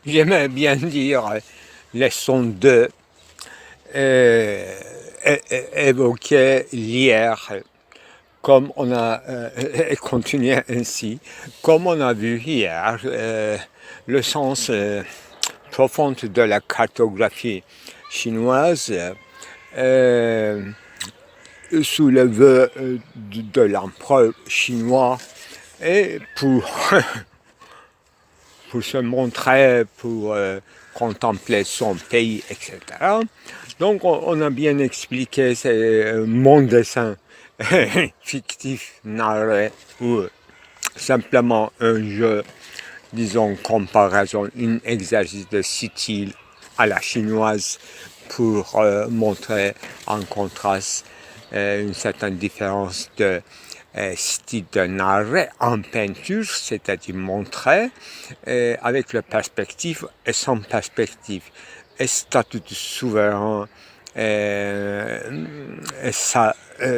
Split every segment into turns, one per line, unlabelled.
J'aimerais bien dire leçon 2 évoquée hier, comme on a continué ainsi, comme on a vu hier, le sens profond de la cartographie chinoise euh, sous le vœu de l'empereur chinois et pour se montrer, pour contempler son pays, etc. Donc on a bien expliqué, c'est mon dessin fictif, narré, ou simplement un jeu, disons, comparaison, un exercice de style à la chinoise pour montrer en contraste une certaine différence de style de narrer en peinture, c'est-à-dire montrer avec la perspective et sans perspective, et statut de souverain,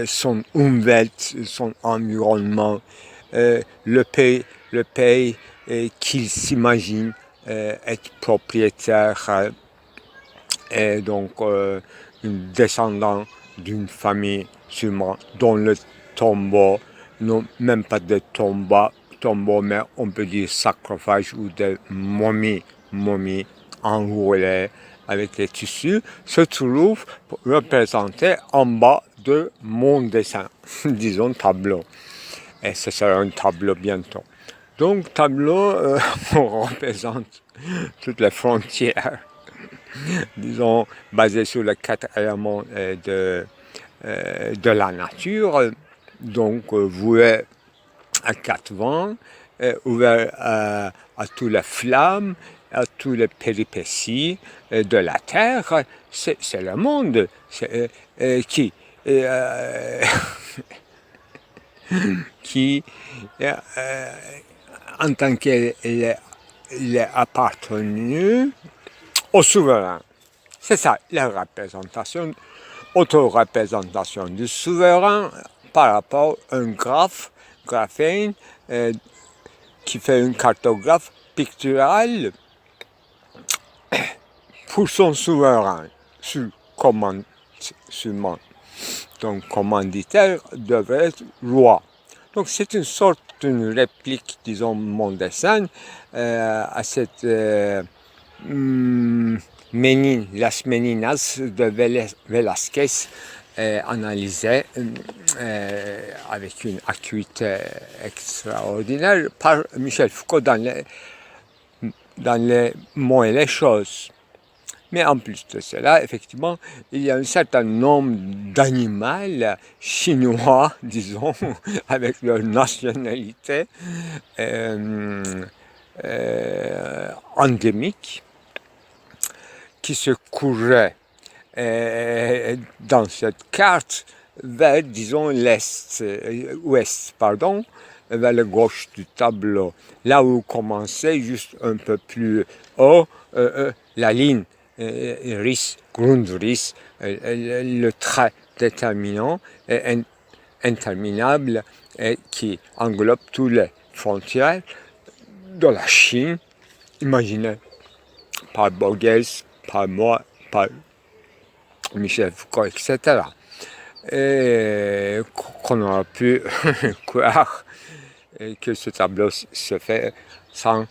son umwelt, son environnement, le pays qu'il s'imagine être propriétaire et donc une descendant d'une famille sûrement dont le tombeau, non même pas de tombeau, mais on peut dire sarcophage ou de momies enroulées avec les tissus, se trouve représenté en bas de mon dessin, disons tableau. Et ce sera un tableau bientôt. Donc tableau, on représente toutes les frontières, disons, basées sur les quatre éléments de la nature, donc voué à quatre vents, ouvert à toutes les flammes, à toutes les péripéties de la terre. C'est le monde qui qui en tant qu'il est appartenu au souverain. C'est ça, la représentation, auto-représentation du souverain par rapport à un graphène, qui fait une cartographe picturale pour son souverain, sur commande seulement. Donc, commanditaire devrait être roi. Donc, c'est une sorte d'une réplique, disons, mon dessin, à cette Las Meninas de Velázquez, analysée avec une acuité extraordinaire par Michel Foucault dans les mots et les choses. Mais en plus de cela, effectivement, il y a un certain nombre d'animaux chinois, disons, avec leur nationalité endémique, qui se couraient dans cette carte vers, disons, ouest, vers la gauche du tableau. Là où commençait juste un peu plus haut la ligne Grundriss, le trait déterminant et interminable et qui englobe toutes les frontières de la Chine, imaginées par Borges, par moi, par Michel Foucault, etc. Et qu'on aurait pu croire que ce tableau se fait sans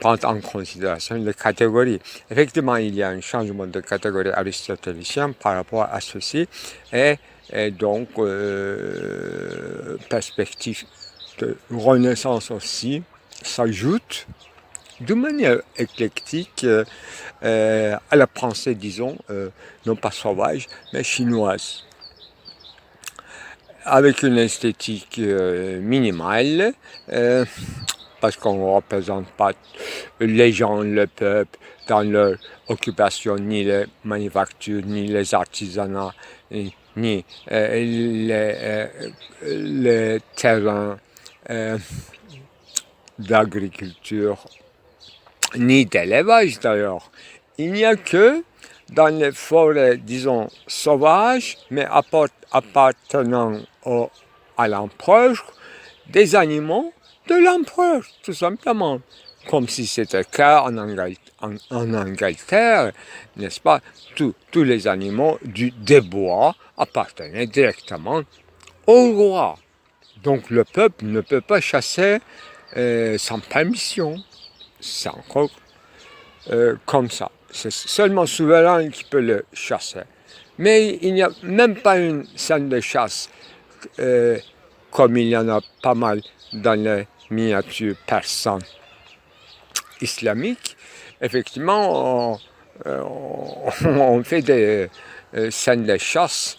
prendre en considération les catégories. Effectivement, il y a un changement de catégorie aristotélicien par rapport à ceci, et donc perspective de renaissance aussi s'ajoute de manière éclectique à la pensée, disons, non pas sauvage, mais chinoise, avec une esthétique minimale, parce qu'on ne représente pas les gens, le peuple, dans leur occupation, ni les manufactures, ni les artisanats, ni les terrains d'agriculture, ni d'élevage d'ailleurs. Il n'y a que dans les forêts, disons, sauvages, mais appartenant à l'empereur, des animaux de l'empereur, tout simplement, comme si c'était le cas en Angleterre, n'est-ce pas? Tous les animaux des bois appartenaient directement au roi. Donc le peuple ne peut pas chasser sans permission. C'est encore comme ça. C'est seulement le souverain qui peut le chasser. Mais il n'y a même pas une scène de chasse comme il y en a pas mal dans les miniatures persanes islamiques. Effectivement, on fait des scènes de chasse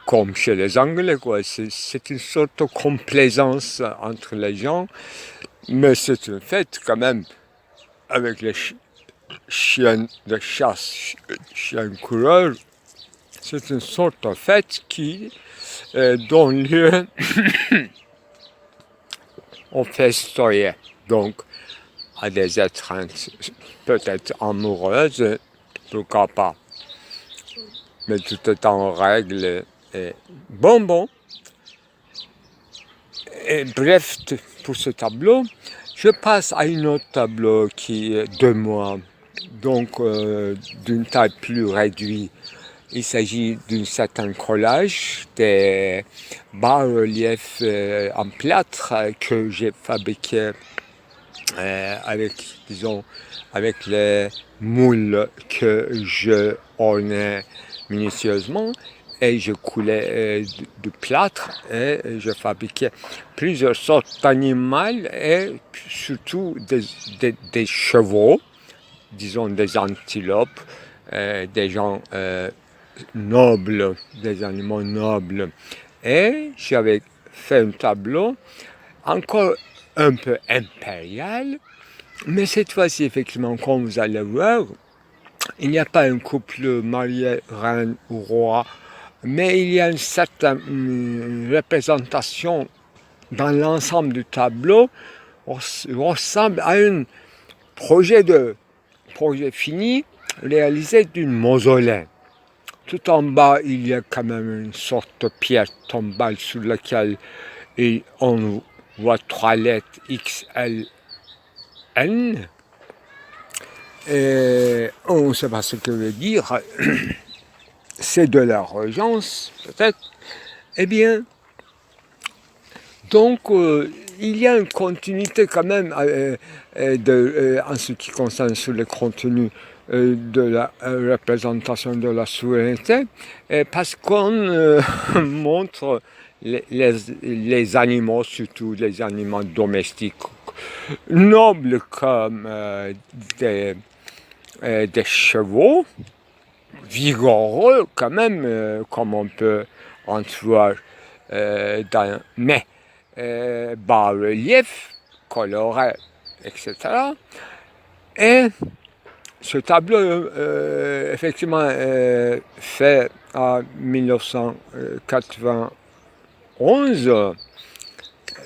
comme chez les Anglais, quoi. C'est une sorte de complaisance entre les gens, mais c'est un fait quand même avec les chiens de chasse, chiens coureurs. C'est une sorte de fête qui donne lieu aux festoyers, donc à des étreintes peut-être amoureuses, pourquoi pas. Mais tout est en règle et bon. Et bref, pour ce tableau, je passe à un autre tableau qui est de moi, donc d'une taille plus réduite. Il s'agit d'un certain collage des bas-reliefs en plâtre que j'ai fabriqué avec les moules que je ornais minutieusement, et je coulais du plâtre et je fabriquais plusieurs sortes d'animaux et surtout des chevaux, disons des antilopes, des gens nobles, des animaux nobles. Et j'avais fait un tableau encore un peu impérial, mais cette fois-ci, effectivement, comme vous allez voir, il n'y a pas un couple marié, reine ou roi, mais il y a une certaine représentation dans l'ensemble du tableau ressemble à un projet fini réalisé d'une mausolée. Tout en bas, il y a quand même une sorte de pierre tombale sur laquelle on voit 3 lettres XLN. Et on ne sait pas ce que veut dire. C'est de la régence, peut-être. Eh bien, donc, il y a une continuité quand même en ce qui concerne sur le contenu de la représentation de la souveraineté, parce qu'on montre les animaux, surtout les animaux domestiques, nobles comme des chevaux, vigoureux quand même, comme on peut en voir mais bas-relief, coloré, etc. Et ce tableau, effectivement, fait en 1991,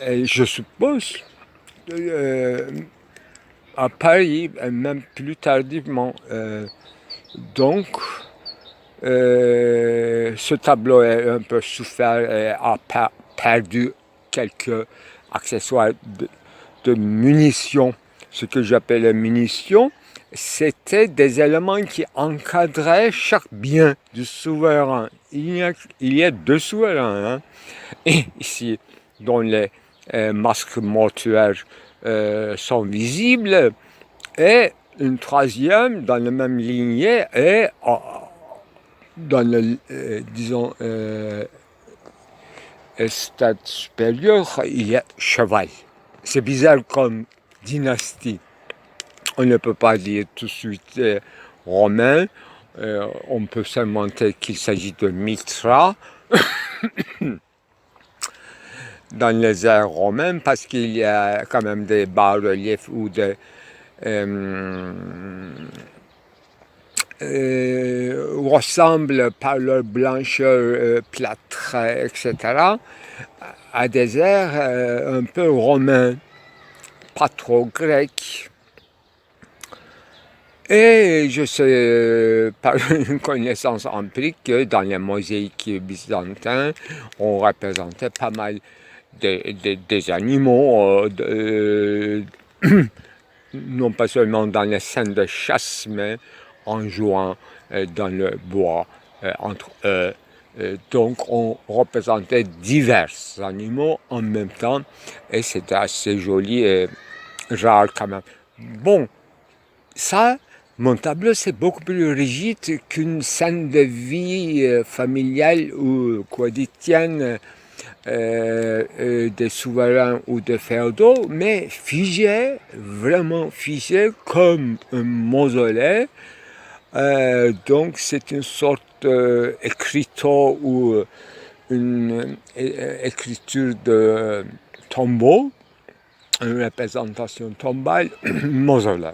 et je suppose, à Paris, même plus tardivement. Donc, ce tableau est un peu souffert et a perdu quelques accessoires de munitions. Ce que j'appelle les munitions, c'était des éléments qui encadraient chaque bien du souverain. Il y a 2 souverains, hein, et ici, dont les masques mortuaires sont visibles, et une 3e dans la même lignée, et dans le, disons, stade supérieur, il y a cheval. C'est bizarre comme dynastie. On ne peut pas dire tout de suite romain. On peut seulement dire qu'il s'agit de Mitra dans les airs romains, parce qu'il y a quand même des bas-reliefs ou des ressemblent par leur blancheur plâtrée, etc., à des airs un peu romains, pas trop grecs. Et je sais par une connaissance empirique que dans les mosaïques byzantins, on représentait pas mal des animaux, non pas seulement dans les scènes de chasse, mais en jouant dans le bois entre eux. Donc on représentait divers animaux en même temps et c'était assez joli et rare quand même. Bon, ça, mon tableau, c'est beaucoup plus rigide qu'une scène de vie familiale ou quotidienne des souverains ou des féodaux, mais figé, vraiment figé comme un mausolée. Donc c'est une sorte d'écriteau ou une écriture de tombeau, une représentation tombale, mausolée.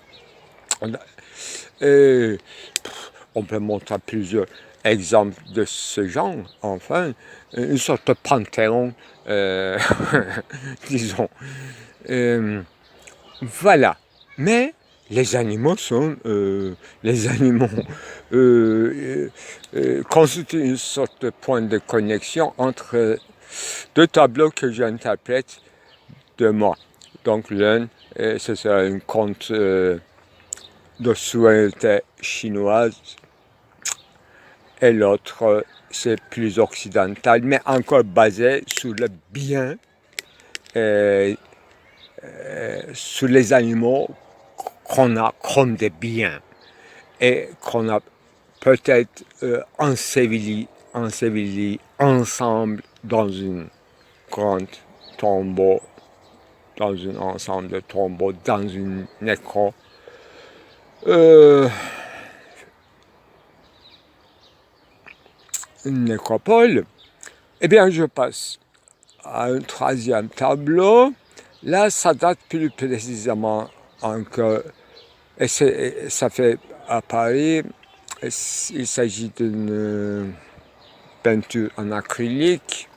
Et on peut montrer plusieurs exemples de ce genre, enfin, une sorte de panthéon, disons. Voilà. Mais les animaux sont, constituent une sorte de point de connexion entre deux tableaux que j'interprète de moi. Donc l'un, ce sera un conte de souveraineté chinoise et l'autre, c'est plus occidental, mais encore basé sur le bien, sur les animaux qu'on a comme des biens et qu'on a peut-être ensevelis ensemble dans une grande tombeau, dans un ensemble de tombeaux, dans une une nécropole. Eh bien, je passe à un troisième tableau. Là, ça date plus précisément encore, et ça fait à Paris. Il s'agit d'une peinture en acrylique,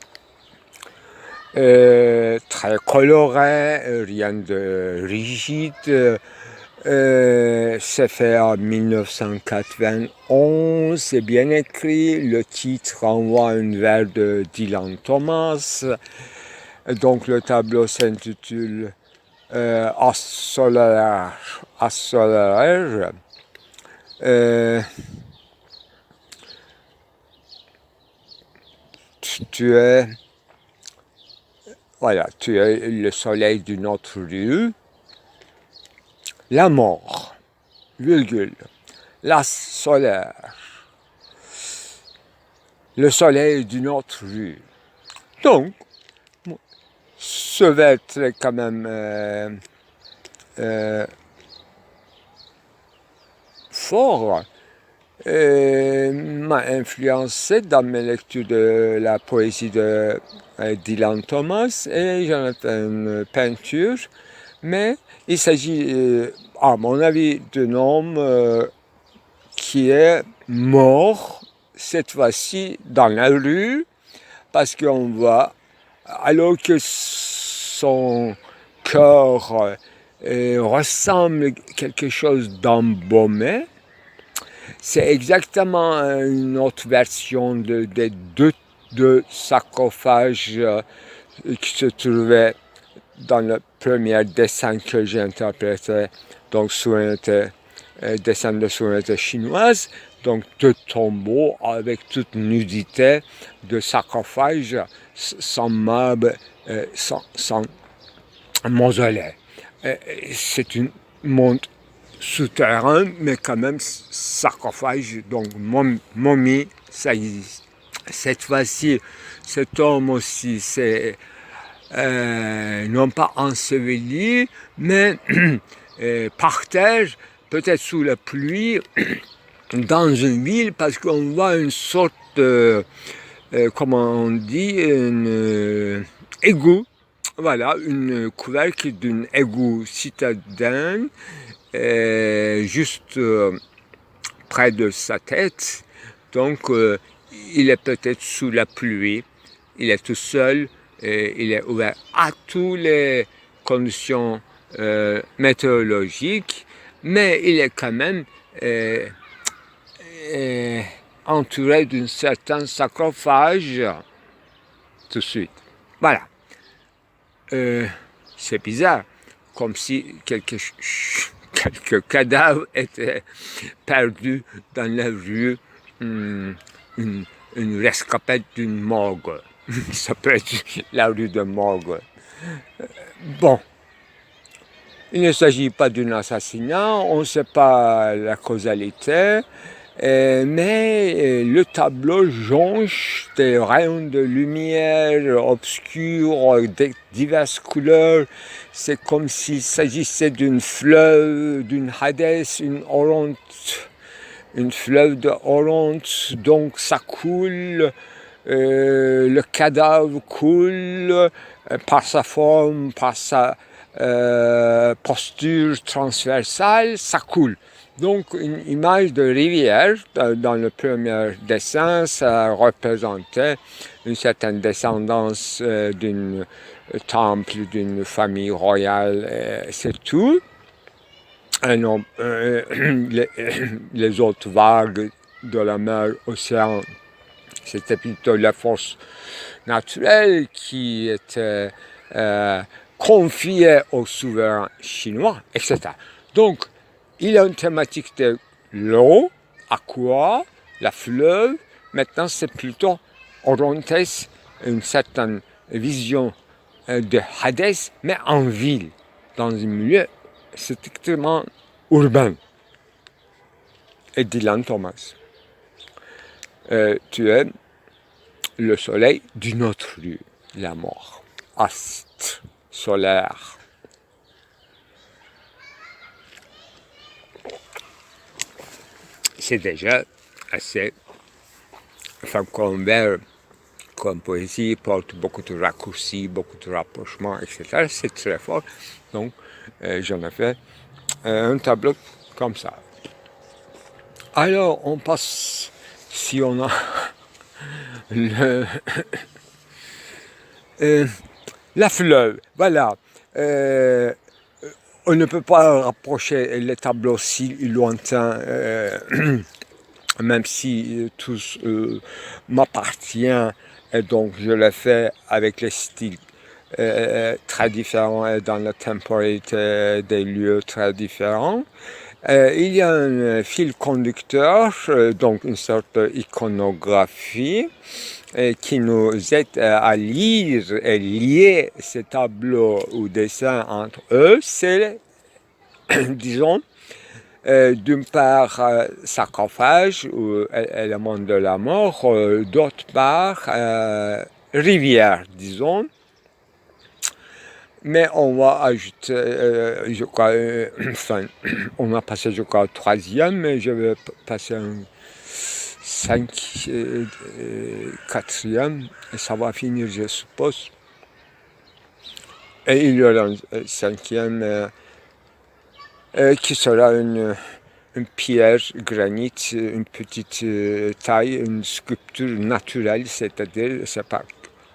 très colorée, rien de rigide. C'est fait en 1991, c'est bien écrit. Le titre renvoie à un vers de Dylan Thomas. Donc le tableau s'intitule Assolare. Tu es le soleil d'une autre rue. La mort, virgule, la solaire, le soleil d'une autre rue. Donc, ce vers est quand même fort, m'a influencé dans mes lectures de la poésie de Dylan Thomas et j'en ai fait une peinture, mais il s'agit, à mon avis, d'un homme qui est mort, cette fois-ci dans la rue, parce qu'on voit, alors que son cœur ressemble à quelque chose d'embaumé, c'est exactement une autre version des deux sarcophages qui se trouvaient dans le premier dessin que j'ai interprété, donc dessin de souveraineté chinoise, donc deux tombeaux avec toute nudité de sarcophages sans marbre, sans mausolée. C'est une montre souterrain, mais quand même sarcophage, donc momie, ça existe. Cette fois-ci, cet homme aussi, c'est non pas enseveli, mais par terre, peut-être sous la pluie, dans une ville, parce qu'on voit une sorte de, comment on dit, une égout, voilà, une couvercle d'une égout citadin, juste près de sa tête. Donc, il est peut-être sous la pluie, il est tout seul, il est ouvert à toutes les conditions météorologiques, mais il est quand même entouré d'un certain sarcophage tout de suite. Voilà. c'est bizarre, comme si quelques cadavres étaient perdus dans la rue, une rescapade d'une morgue. Ça peut être la rue de morgue. Bon, il ne s'agit pas d'un assassinat, on ne sait pas la causalité, mais le tableau jonche des rayons de lumière obscurs de diverses couleurs. C'est comme s'il s'agissait d'une fleuve, d'une Hadès, une fleuve de Oronte, donc ça coule, le cadavre coule par sa forme, par sa posture transversale, ça coule. Donc une image de rivière, dans le premier dessin, ça représentait une certaine descendance d'un temple, d'une famille royale, c'est tout. Non, les autres vagues de la mer Océan, c'était plutôt la force naturelle qui était confiée au souverain chinois, etc. Donc, il y a une thématique de l'eau, aqua, la fleuve. Maintenant, c'est plutôt Orontes, une certaine vision de Hadès, mais en ville, dans un milieu strictement urbain. Et Dylan Thomas, tu es le soleil d'une autre rue, la mort, astre solaire. C'est déjà assez Franco-Humbert comme poésie, porte beaucoup de raccourcis, beaucoup de rapprochements, etc. C'est très fort. Donc, j'en ai fait un tableau comme ça. Alors, on passe, si on a la fleuve, voilà. On ne peut pas rapprocher les tableaux si lointains, même si tous m'appartiennent, et donc je le fais avec les styles très différents et dans la temporalité des lieux très différents. Il y a un fil conducteur, donc une sorte d'iconographie, qui nous aide à lire et lier ces tableaux ou dessins entre eux. C'est, disons, d'une part sarcophage ou élément de la mort, d'autre part rivière, disons. Mais on va ajouter, je crois, enfin, on a passé, je crois, au troisième, mais je vais passer un quatrième, et ça va finir, je suppose. Et il y aura un cinquième qui sera une pierre granit, une petite taille, une sculpture naturelle, c'est-à-dire, c'est pas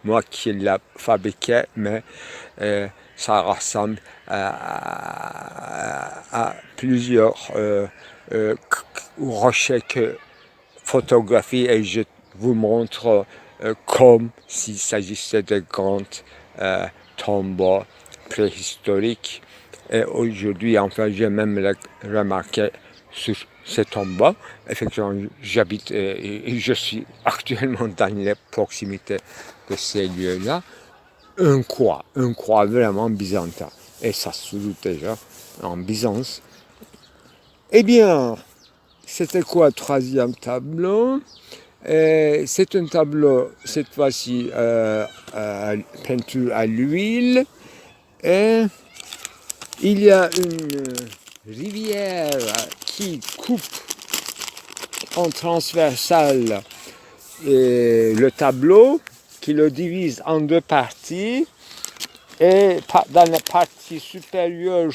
moi qui l'ai fabriqué, mais ça ressemble à plusieurs rochers que photographie et je vous montre comme s'il s'agissait de grands tombeaux préhistoriques. Et aujourd'hui, enfin, j'ai même remarqué sur ces tombeaux. Effectivement, j'habite et je suis actuellement dans les proximités de ces lieux-là. Un croix vraiment byzantin. Et ça se trouve déjà en Byzance. Eh bien, c'était quoi le troisième tableau? C'est un tableau, cette fois-ci, peinture à l'huile. Et il y a une rivière qui coupe en transversale le tableau, qui le divise en deux parties. Et dans la partie supérieure,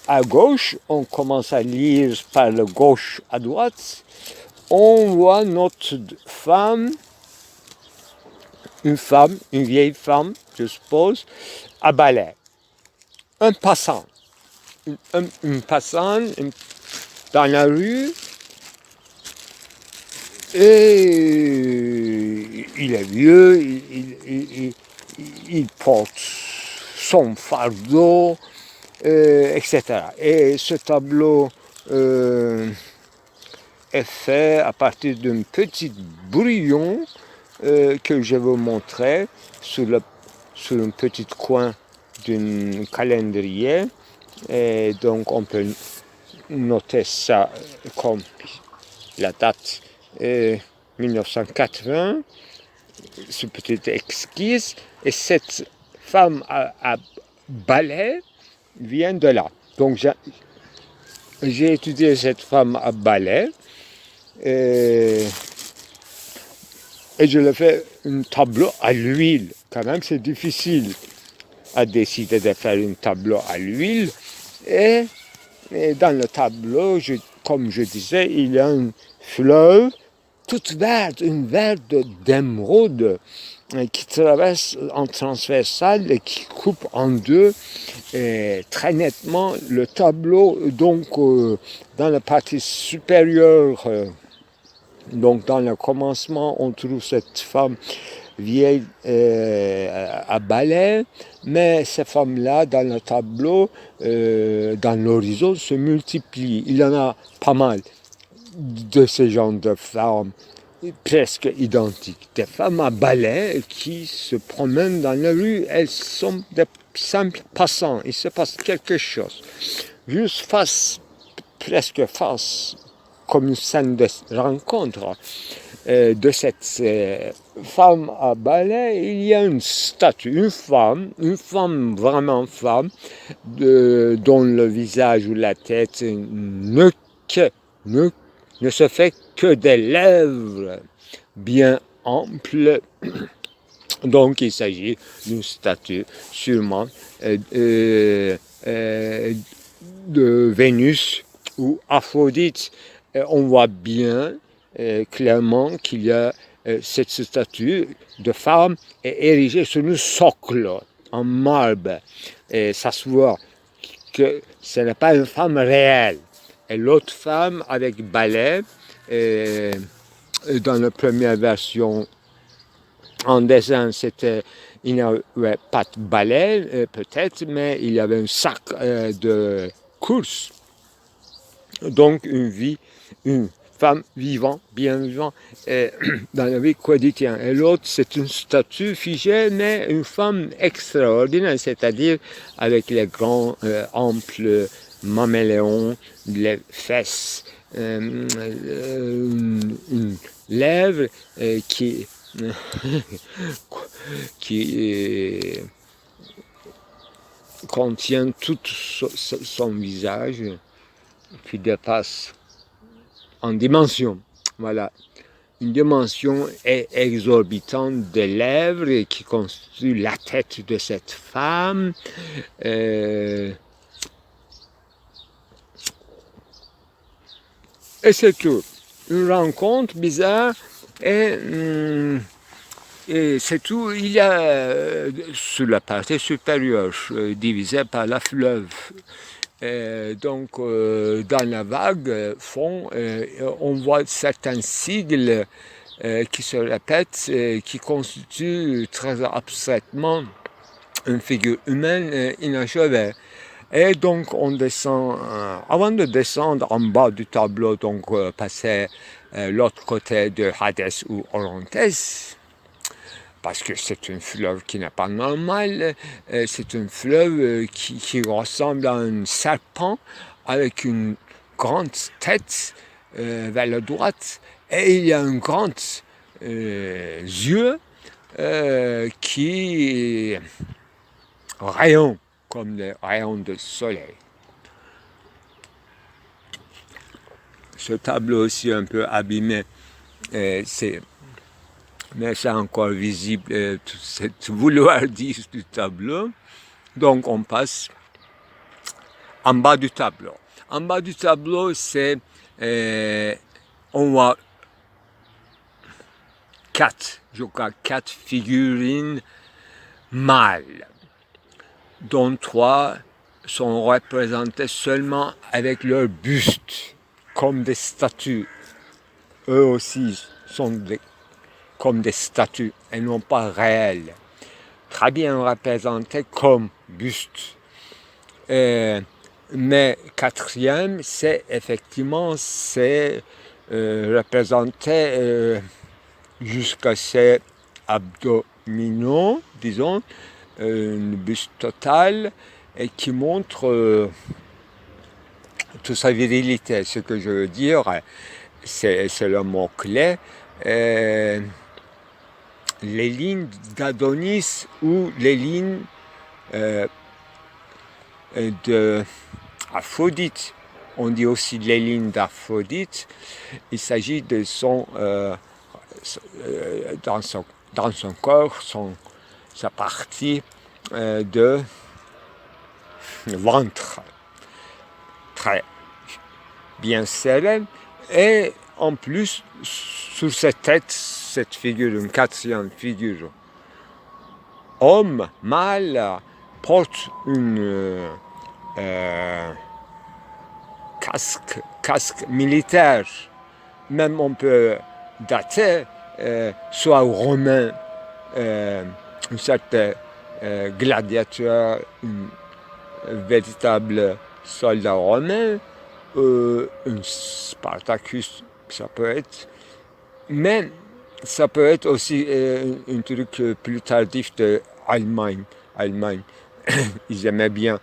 à gauche, on commence à lire par le gauche à droite, on voit notre femme, une vieille femme, je suppose, à balai. Un passant, une passante dans la rue, et il est vieux, il porte son fardeau, etc. Et ce tableau est fait à partir d'un petit brouillon que je vous montrer sur un petit coin d'un calendrier. Et donc on peut noter ça comme la date 1980, ce petit esquisse, et cette femme à balai vient de là. Donc j'ai étudié cette femme à balai et je le fais un tableau à l'huile. Quand même, c'est difficile à décider de faire un tableau à l'huile. Et dans le tableau, comme je disais, il y a une fleuve toute verte, une verte d'émeraude qui traverse en transversale et qui coupe en deux très nettement le tableau. Donc, dans la partie supérieure, donc dans le commencement, on trouve cette femme vieille à balai, mais ces femmes-là, dans le tableau, dans l'horizon, se multiplient. Il y en a pas mal de ces genres de femmes presque identiques. Des femmes à balai qui se promènent dans la rue, elles sont des simples passants. Il se passe quelque chose. Juste presque face, comme une scène de rencontre de cette femme à balai, il y a une statue, une femme vraiment femme, dont le visage ou la tête ne se fait que des lèvres bien amples. Donc il s'agit d'une statue sûrement de Vénus ou Aphrodite. On voit bien clairement qu'il y a cette statue de femme est érigée sur un socle en marbre. Et ça se voit que ce n'est pas une femme réelle. Et l'autre femme avec balai, dans la première version en dessin, il n'y avait pas de balai peut-être, mais il y avait un sac de course. Donc une femme vivante, bien vivante, dans la vie quotidienne. Et l'autre, c'est une statue figée, mais une femme extraordinaire, c'est-à-dire avec les grands, amples mamelons, les fesses, une lèvre qui contient tout son visage, qui dépasse en dimension. Voilà, une dimension exorbitante des lèvres qui constitue la tête de cette femme. Et c'est tout. Une rencontre bizarre et c'est tout. Il y a sur la partie supérieure, divisée par la fleuve. Donc, dans la vague fond, on voit certains sigles qui se répètent, qui constituent très abstraitement une figure humaine inachevée. Et donc, on descend, avant de descendre en bas du tableau, donc passer l'autre côté de Hadès ou Orontes, parce que c'est une fleuve qui n'est pas normale, c'est une fleuve qui ressemble à un serpent avec une grande tête vers la droite, et il y a un grand yeux qui rayonnent comme des rayons de soleil. Ce tableau aussi un peu abîmé, mais c'est encore visible, tout cette vouloirdise du tableau. Donc on passe en bas du tableau. En bas du tableau, on voit quatre figurines mâles, dont 3 sont représentées seulement avec leur buste, comme des statues. Eux aussi sont des comme des statues et non pas réelles, très bien représentés comme bustes. Mais quatrième, c'est effectivement représenter jusqu'à ses abdominaux, disons, une buste totale et qui montre toute sa virilité. Ce que je veux dire, c'est le mot-clé. Les lignes d'Adonis ou les lignes d'Aphrodite. On dit aussi les lignes d'Aphrodite. Il s'agit de dans son corps, sa partie de ventre très bien serré, et en plus sur sa tête, cette figure, une quatrième figure, homme, mâle, porte une casque militaire. Même on peut dater, soit romain, un certain gladiateur, un véritable soldat romain, un Spartacus, ça peut être, mais ça peut être aussi un truc plus tardif de Allemagne. Ils aimaient bien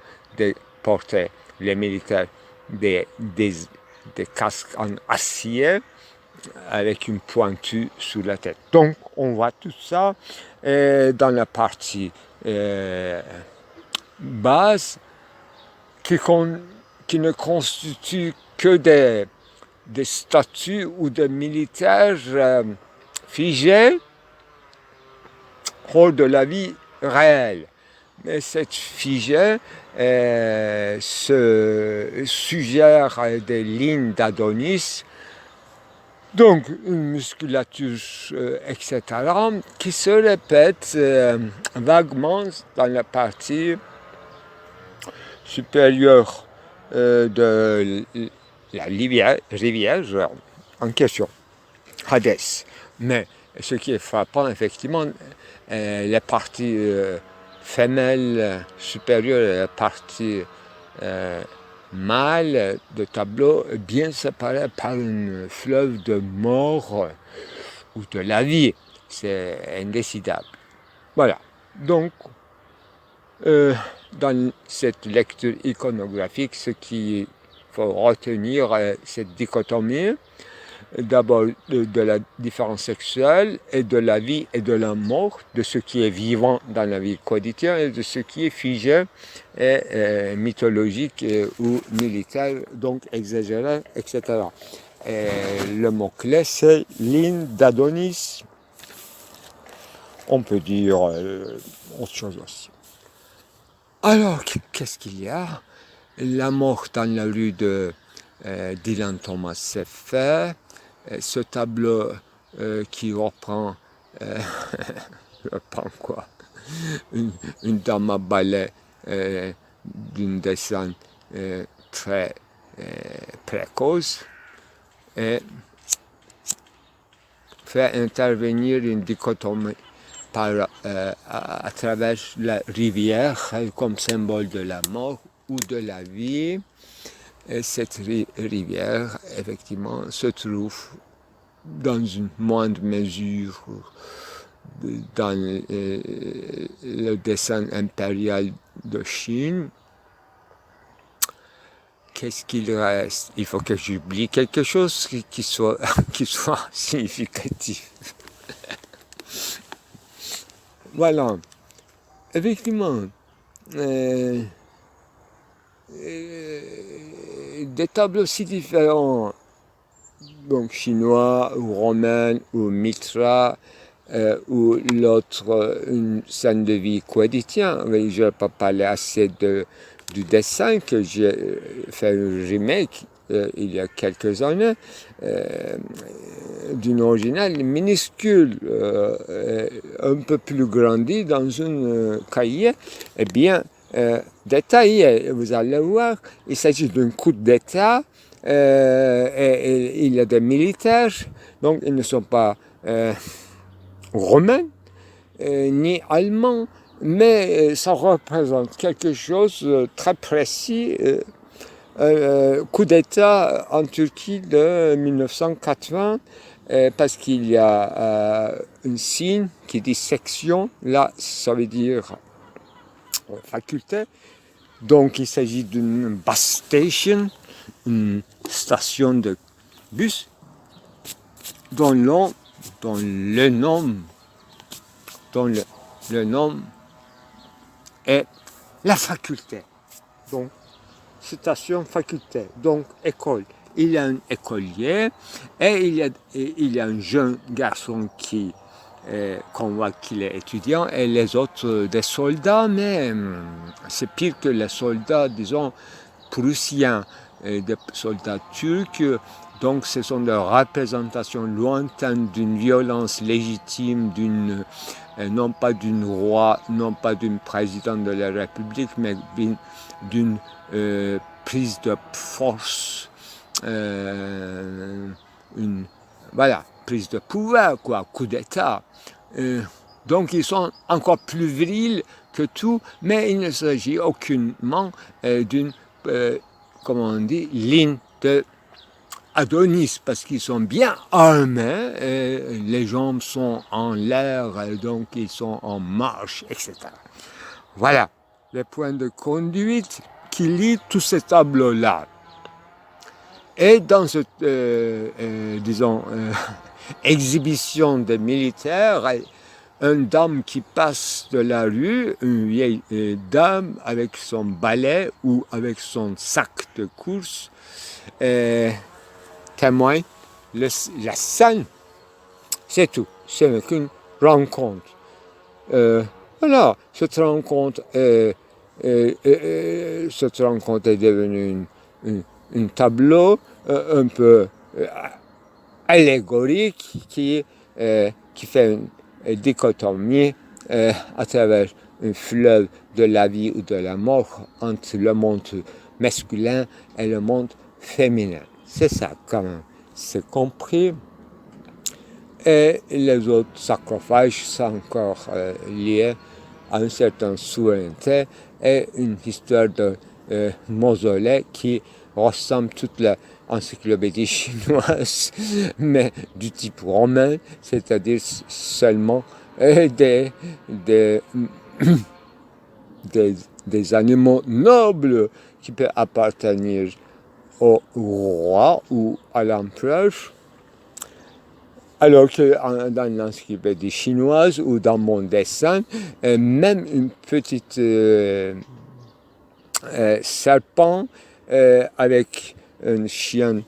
porter, les militaires, des casques en acier avec une pointue sur la tête. Donc on voit tout ça dans la partie basse qui ne constitue que des statues ou des militaires figés hors de la vie réelle. Mais cette figée se suggère des lignes d'Adonis, donc une musculature, etc., qui se répète vaguement dans la partie supérieure de la rivière en question, Hadès. Mais ce qui est frappant, effectivement, les parties femelles supérieures et la partie mâle de tableau bien séparées par un fleuve de mort ou de la vie. C'est indécidable. Voilà. Donc, dans cette lecture iconographique, ce qu'il faut retenir, cette dichotomie, d'abord de la différence sexuelle et de la vie et de la mort, de ce qui est vivant dans la vie quotidienne et de ce qui est figé et mythologique ou militaire, donc exagéré, etc. Et le mot-clé, c'est ligne d'Adonis. On peut dire autre chose aussi. Alors, qu'est-ce qu'il y a? La mort dans la rue de Dylan Thomas, c'est fait. Ce tableau qui reprend, quoi? Une dame à balai d'une dessin très précoce et fait intervenir une dichotomie à travers la rivière comme symbole de la mort ou de la vie. Et cette rivière, effectivement, se trouve dans une moindre mesure dans le dessin impérial de Chine. Qu'est-ce qu'il reste? Il faut que j'oublie quelque chose qui soit significatif. Voilà. Effectivement, des tableaux si différents, donc chinois ou romains ou mitra, ou l'autre, une scène de vie quotidienne. Je n'ai pas parlé assez du dessin que j'ai fait un remake il y a quelques années, d'une originale minuscule, un peu plus grandi dans un cahier, et bien détaillé. Vous allez voir, il s'agit d'un coup d'État, et il y a des militaires, donc ils ne sont pas romain, ni allemand, mais ça représente quelque chose de très précis. Coup d'État en Turquie de 1980, parce qu'il y a un signe qui dit section, là ça veut dire faculté, donc il s'agit d'une bus station, une station de bus, dont le nom est la faculté. Donc, station faculté, donc école. Il y a un écolier et il y a un jeune garçon qu'on voit qu'il est étudiant et les autres des soldats, mais c'est pire que les soldats, disons, prussiens, des soldats turcs. Donc ce sont des représentations lointaines d'une violence légitime, non pas d'une roi, non pas d'une président de la République, mais d'une prise de force, prise de pouvoir, coup d'État. Donc ils sont encore plus virils que tout, mais il ne s'agit aucunement d'une, ligne de Adonis, parce qu'ils sont bien armés, les jambes sont en l'air, donc ils sont en marche, etc. Voilà les points de conduite qui lient tous ces tableaux-là. Et dans cette, exhibition des militaires, une dame qui passe de la rue, une vieille dame avec son balai ou avec son sac de course, témoigne la scène, c'est tout, c'est qu'une rencontre. Voilà, cette rencontre est devenue un tableau un peu allégorique qui fait une dichotomie à travers un fleuve de la vie ou de la mort entre le monde masculin et le monde féminin. C'est ça, quand même, c'est compris. Et les autres sarcophages sont encore liés à une certaine souveraineté et une histoire de mausolée qui ressemble toute l'encyclopédie chinoise, mais du type romain, c'est-à-dire seulement des animaux nobles qui peuvent appartenir au roi ou à l'empereur, alors que dans l'encyclopédie chinoise ou dans mon dessin, même une petite serpent avec un chien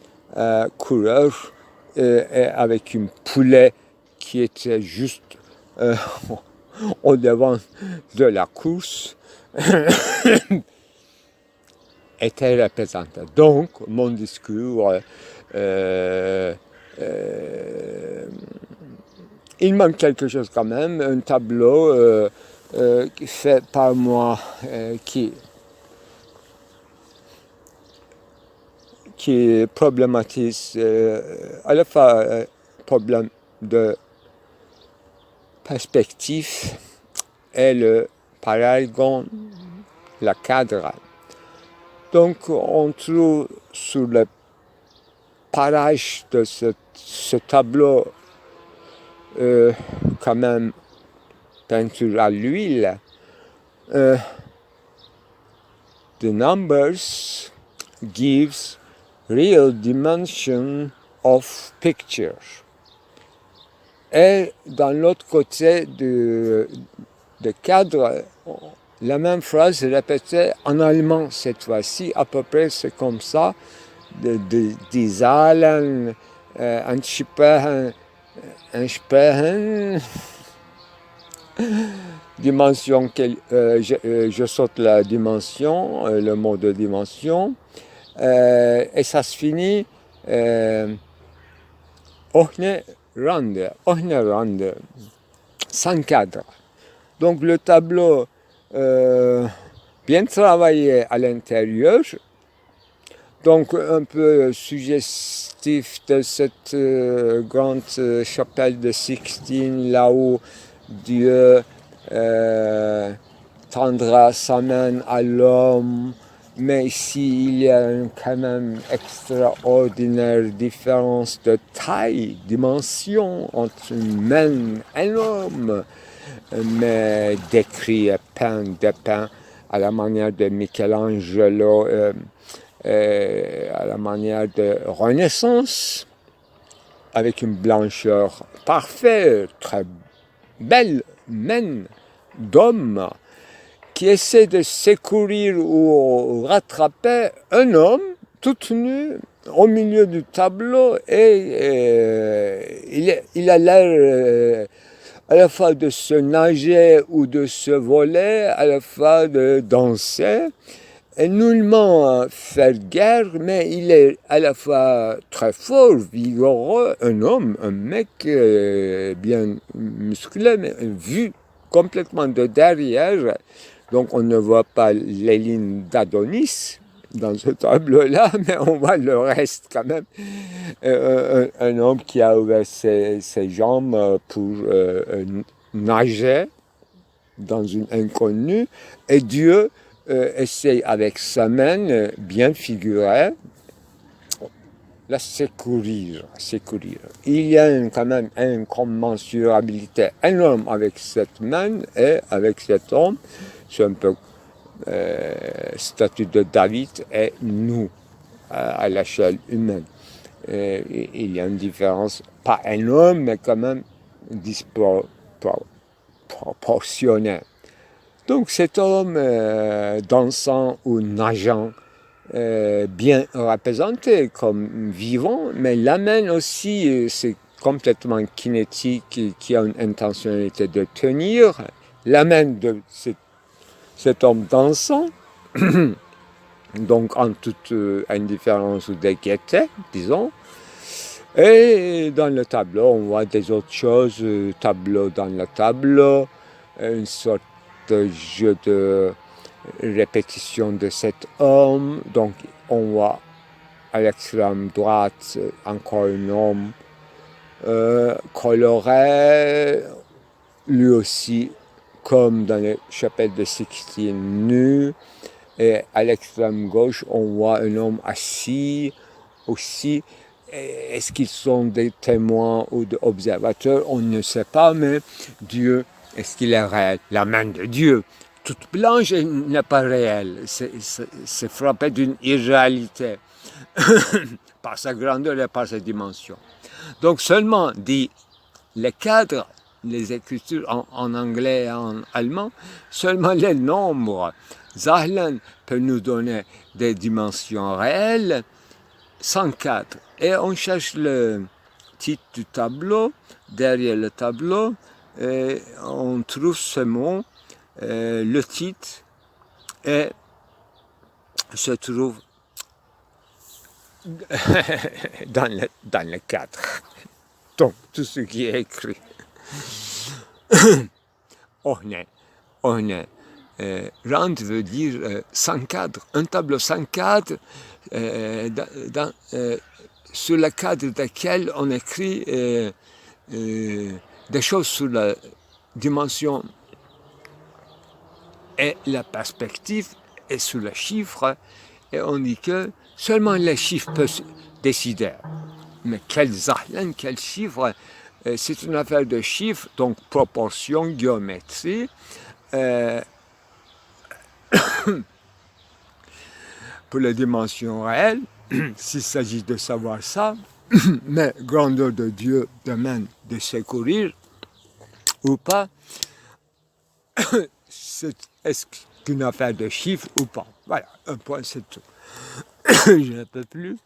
coureur et avec une poulet qui était juste au devant de la course était représenté. Donc, mon discours, il manque quelque chose quand même, un tableau fait par moi qui problématise à la fois problème de perspective et le paragon, la cadre. Donc on trouve sur le parage de ce tableau quand même peinture à l'huile, the numbers gives real dimension of picture. Et dans l'autre côté de cadre, la même phrase est répétée en allemand cette fois-ci, à peu près c'est comme ça, die Zahlen entsprechen, dimension, je saute la dimension, le mot de dimension, et ça se finit ohne Rande, sans cadre. Donc le tableau bien travaillé à l'intérieur, Donc un peu suggestif de cette grande chapelle de Sixtine, là où Dieu tendra sa main à l'homme, mais ici il y a quand même extraordinaire différence de taille, dimension entre une main et l'homme, mais décrit et dépeint à la manière de Michelangelo, à la manière de Renaissance, avec une blancheur parfaite, très belle main d'homme qui essaie de secourir ou rattraper un homme tout nu au milieu du tableau et il a l'air à la fois de se nager ou de se voler, à la fois de danser, et nullement faire guerre, mais il est à la fois très fort, vigoureux, un homme, un mec bien musclé, mais vu complètement de derrière. Donc on ne voit pas les lignes d'Adonis dans ce tableau-là, mais on voit le reste quand même. Un homme qui a ouvert ses jambes pour nager dans une inconnue, et Dieu essaye avec sa main bien figurée la secourir. Il y a quand même une commensurabilité énorme avec cette main et avec cet homme. C'est un peu statut de David et nous à l'échelle humaine. Il y a une différence, pas énorme, mais quand même disproportionnée. Donc cet homme dansant ou nageant, bien représenté comme vivant, mais la main aussi, c'est complètement kinétique, qui a une intentionnalité de tenir. La main de cet homme dansant, donc en toute indifférence ou de gaieté, disons. Et dans le tableau, on voit des autres choses, tableau dans le tableau, une sorte de jeu de répétition de cet homme. Donc on voit à l'extrême droite encore un homme coloré, lui aussi comme dans les chapelles de Sixtine nu, et à l'extrême gauche on voit un homme assis aussi. Est-ce qu'ils sont des témoins ou des observateurs? On ne sait pas, mais Dieu, est-ce qu'il est réel? La main de Dieu, toute blanche, n'est pas réelle. C'est frappé d'une irréalité par sa grandeur et par sa dimension. Donc seulement dit les cadres, les écritures en anglais et en allemand, seulement les nombres. Zahlen peut nous donner des dimensions réelles, 104. Et on cherche le titre du tableau, derrière le tableau, et on trouve ce mot, le titre, et se trouve dans le cadre. Donc, tout ce qui est écrit. Honnête. Rand veut dire sans cadre, un tableau sans cadre, sur le cadre duquel on écrit des choses sur la dimension et la perspective et sur le chiffre, et on dit que seulement les chiffres peuvent décider. Mais quel zahlen, quel chiffre, c'est une affaire de chiffres, donc proportion, géométrie. Pour les dimensions réelles, s'il s'agit de savoir ça, mais grandeur de Dieu demande de secourir ou pas, est-ce qu'une affaire de chiffres ou pas? Voilà, un point, c'est tout. Je ne peux plus.